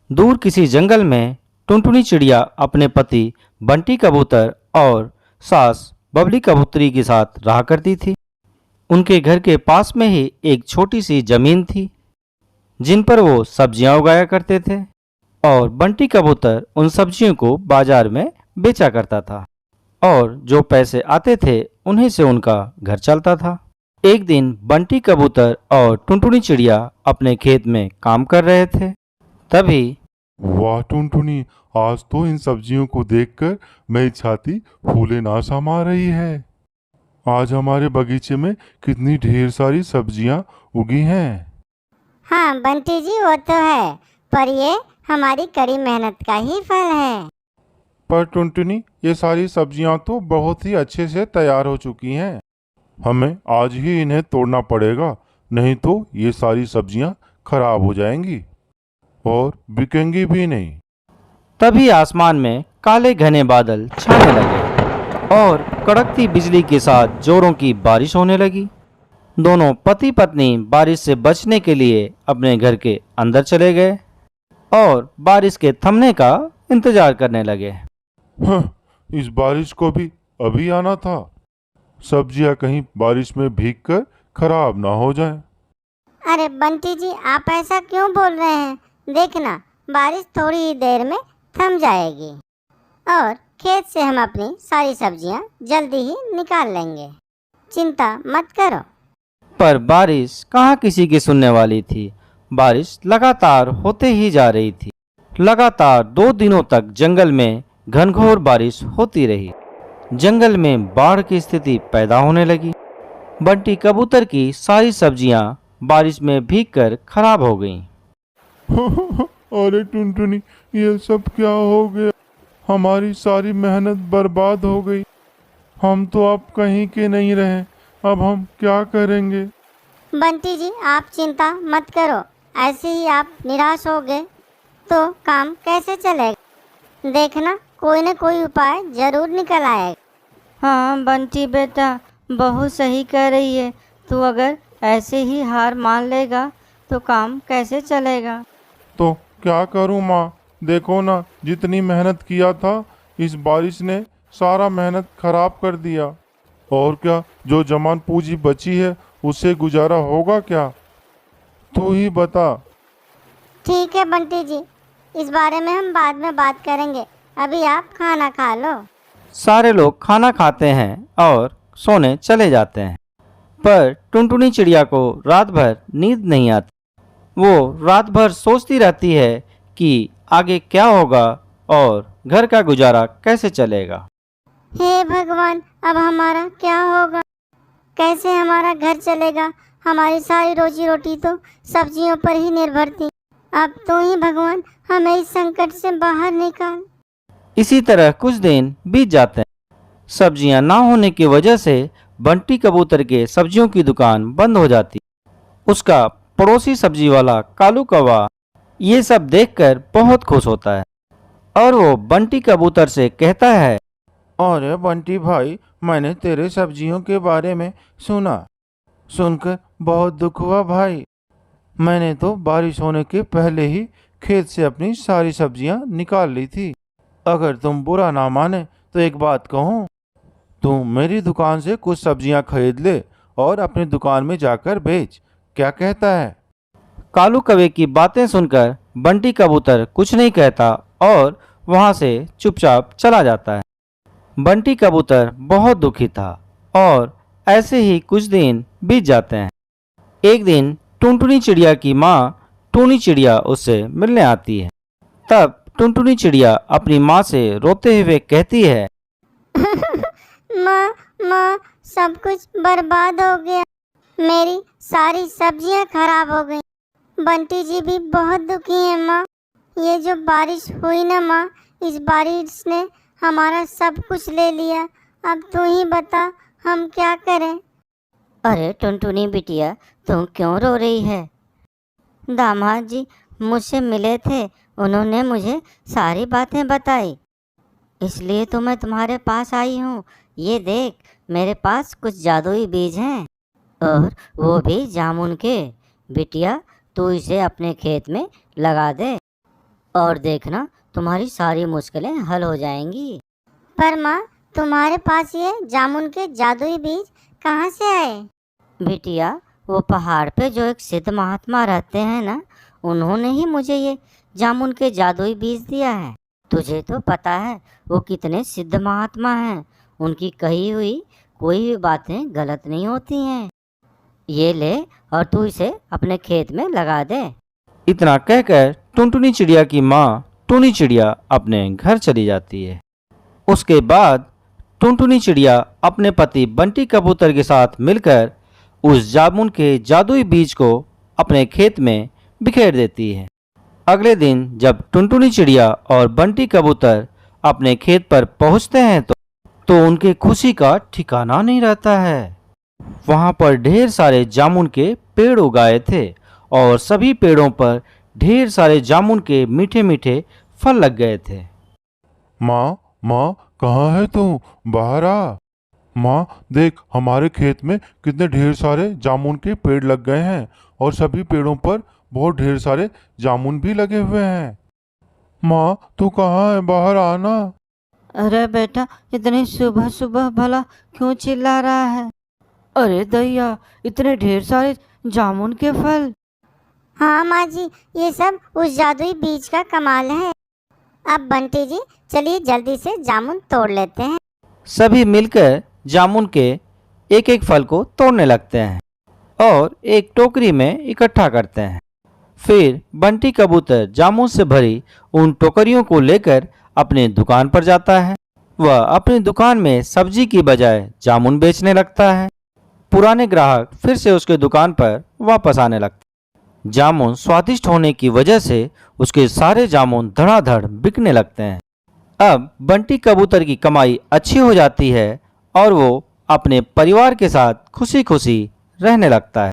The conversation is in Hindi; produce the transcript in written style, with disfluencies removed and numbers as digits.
दूर किसी जंगल में टुनटुनी चिड़िया अपने पति बंटी कबूतर और सास बबली कबूतरी के साथ रहा करती थी। उनके घर के पास में ही एक छोटी सी जमीन थी जिन पर वो सब्जियां उगाया करते थे और बंटी कबूतर उन सब्जियों को बाजार में बेचा करता था और जो पैसे आते थे उन्हीं से उनका घर चलता था। एक दिन बंटी कबूतर और टुनटुनी चिड़िया अपने खेत में काम कर रहे थे। तभी वाह टुनटुनी, आज तो इन सब्जियों को देखकर मेरी छाती फूले ना समा रही है। आज हमारे बगीचे में कितनी ढेर सारी सब्जियां उगी हैं। हाँ बंटी जी, वो तो है, पर ये हमारी कड़ी मेहनत का ही फल है। पर टुनटुनी, ये सारी सब्जियां तो बहुत ही अच्छे से तैयार हो चुकी हैं। हमें आज ही इन्हें तोड़ना पड़ेगा, नहीं तो ये सारी सब्जियां खराब हो जाएंगी और बिकेंगी भी नहीं। तभी आसमान में काले घने बादल छाने लगे और कड़कती बिजली के साथ जोरों की बारिश होने लगी। दोनों पति पत्नी बारिश से बचने के लिए अपने घर के अंदर चले गए और बारिश के थमने का इंतजार करने लगे। इस बारिश को भी अभी आना था। सब्जियां कहीं बारिश में भीगकर खराब ना हो जाएं। अरे बंटी जी, आप ऐसा क्यों बोल रहे हैं? देखना, बारिश थोड़ी ही देर में थम जाएगी और खेत से हम अपनी सारी सब्जियां जल्दी ही निकाल लेंगे। चिंता मत करो। पर बारिश कहाँ किसी की सुनने वाली थी। बारिश लगातार होते ही जा रही थी। लगातार 2 दिनों तक जंगल में घनघोर बारिश होती रही। जंगल में बाढ़ की स्थिति पैदा होने लगी। बंटी कबूतर की सारी सब्जियां बारिश में भीगकर खराब हो गईं। अरे टुनटुनी, ये सब क्या हो गया? हमारी सारी मेहनत बर्बाद हो गई। हम तो अब कहीं के नहीं रहे। अब हम क्या करेंगे? बंटी जी, आप चिंता मत करो। ऐसे ही आप निराश हो गए तो काम कैसे चलेगा? देखना, कोई न कोई उपाय जरूर निकल आएगा। हाँ बंटी बेटा, बहुत सही कह रही है। तू अगर ऐसे ही हार मान लेगा तो काम कैसे चलेगा? तो क्या करूं माँ? देखो ना, जितनी मेहनत किया था इस बारिश ने सारा मेहनत खराब कर दिया। और क्या, जो जमान पूंजी बची है उससे गुजारा होगा क्या? तू ही बता। ठीक है बंटी जी, इस बारे में हम बाद में बात करेंगे। अभी आप खाना खा लो। सारे लोग खाना खाते हैं और सोने चले जाते हैं। पर टुनटुनी चिड़िया को रात भर नींद नहीं आती। वो रात भर सोचती रहती है कि आगे क्या होगा और घर का गुजारा कैसे चलेगा। हे भगवान, अब हमारा क्या होगा? कैसे हमारा घर चलेगा? हमारी सारी रोजी रोटी तो सब्जियों पर ही निर्भर थी। अब तो ही भगवान हमें इस संकट से बाहर निकाल। इसी तरह कुछ दिन बीत जाते हैं। सब्जियां ना होने की वजह से बंटी कबूतर के सब्जियों की दुकान बंद हो जाती। उसका पड़ोसी सब्जी वाला कालू कौवा ये सब देखकर बहुत खुश होता है और वो बंटी कबूतर से कहता है, अरे बंटी भाई, मैंने तेरे सब्जियों के बारे में सुना। सुनकर बहुत दुख हुआ भाई। मैंने तो बारिश होने के पहले ही खेत से अपनी सारी सब्जियां निकाल ली थी। अगर तुम बुरा ना माने तो एक बात कहूँ, तुम मेरी दुकान से कुछ सब्जियां खरीद ले और अपनी दुकान में जाकर बेच। क्या कहता है? कालू कौवे की बातें सुनकर बंटी कबूतर कुछ नहीं कहता और वहां से चुपचाप चला जाता है। बंटी कबूतर बहुत दुखी था और ऐसे ही कुछ दिन बीत जाते हैं। एक दिन टुनटुनी चिड़िया की माँ टूनी चिड़िया उससे मिलने आती है। तब टुनटुनी चिड़िया अपनी माँ से रोते हुए कहती है, माँ माँ, सब कुछ बर्बाद हो गया। मेरी सारी सब्जियां खराब हो गई। बंटी जी भी बहुत दुखी है माँ। ये जो बारिश हुई ना माँ, इस बारिश ने हमारा सब कुछ ले लिया। अब तू ही बता, हम क्या करें? अरे टुनटुनी बिटिया, तुम क्यों रो रही है? दामाद जी मुझसे मिले थे, उन्होंने मुझे सारी बातें बताई, इसलिए तो मैं तुम्हारे पास आई हूँ। ये देख, मेरे पास कुछ जादुई बीज हैं और वो भी जामुन के। बिटिया, तू इसे अपने खेत में लगा दे। और देखना तुम्हारी सारी मुश्किलें हल हो जाएंगी। पर माँ, तुम्हारे पास ये जामुन के जादुई बीज कहाँ से आए? बिटिया, वो पहाड़ पे जो एक सिद्ध महात्मा रहते हैं ना, उन्होंने ही मुझे ये जामुन के जादुई बीज दिया है। तुझे तो पता है वो कितने सिद्ध महात्मा हैं। उनकी कही हुई कोई भी बातें गलत नहीं होती हैं। ये ले और तू इसे अपने खेत में लगा दे। इतना कहकर टुनटुनी चिड़िया की माँ टुनी चिड़िया अपने घर चली जाती है। उसके बाद टुनटुनी चिड़िया अपने पति बंटी कबूतर के साथ मिलकर उस जामुन के जादुई बीज को अपने खेत में बिखेर देती है। अगले दिन जब टुनटुनी चिड़िया और बंटी कबूतर अपने खेत पर पहुंचते हैं तो उनके खुशी का ठिकाना नहीं रहता है। वहां पर ढेर सारे जामुन के पेड़ उगाए थे और सभी पेड़ों पर ढेर सारे जामुन के मीठे मीठे फल लग गए थे। माँ, माँ, कहाँ है तू? बाहर आ। माँ, देख, हमारे खेत में कितने ढेर सारे जामुन के पेड़ लग गए हैं और सभी पेड़ों पर बहुत ढेर सारे जामुन भी लगे हुए हैं। माँ, तू कहाँ है? बाहर आना। अरे बेटा, इतनी सुबह सुबह भला क्यों चिल्ला रहा है? अरे दैया, इतने ढेर सारे जामुन के फल। हाँ माँ जी, ये सब उस जादुई बीज का कमाल है। अब बंटी जी, चलिए जल्दी से जामुन तोड़ लेते हैं। सभी मिलकर जामुन के एक एक फल को तोड़ने लगते हैं और एक टोकरी में इकट्ठा करते हैं। फिर बंटी कबूतर जामुन से भरी उन टोकरियों को लेकर अपने दुकान पर जाता है। वह अपनी दुकान में सब्जी की बजाय जामुन बेचने लगता है। पुराने ग्राहक फिर से उसके दुकान पर वापस आने लगते हैं। जामुन स्वादिष्ट होने की वजह से उसके सारे जामुन धड़ाधड़ बिकने लगते हैं। अब बंटी कबूतर की कमाई अच्छी हो जाती है और वो अपने परिवार के साथ खुशी खुशी रहने लगता है।